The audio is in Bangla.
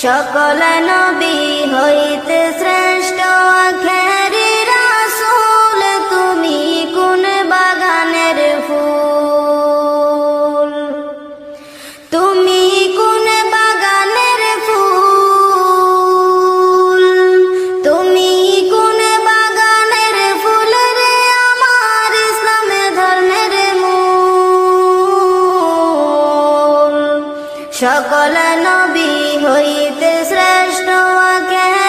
সকল নবী হইতে শ্রেষ্ঠ আখেরি রাসূল, তুমি কোন বাগানের ফুল, তুমি কোন বাগানের ফুল, তুমি কোন বাগানের ফুল রে আমার ইসলামে ধর্মের মূল। সকল নবী হইতে শ্রেষ্ঠ আখেরি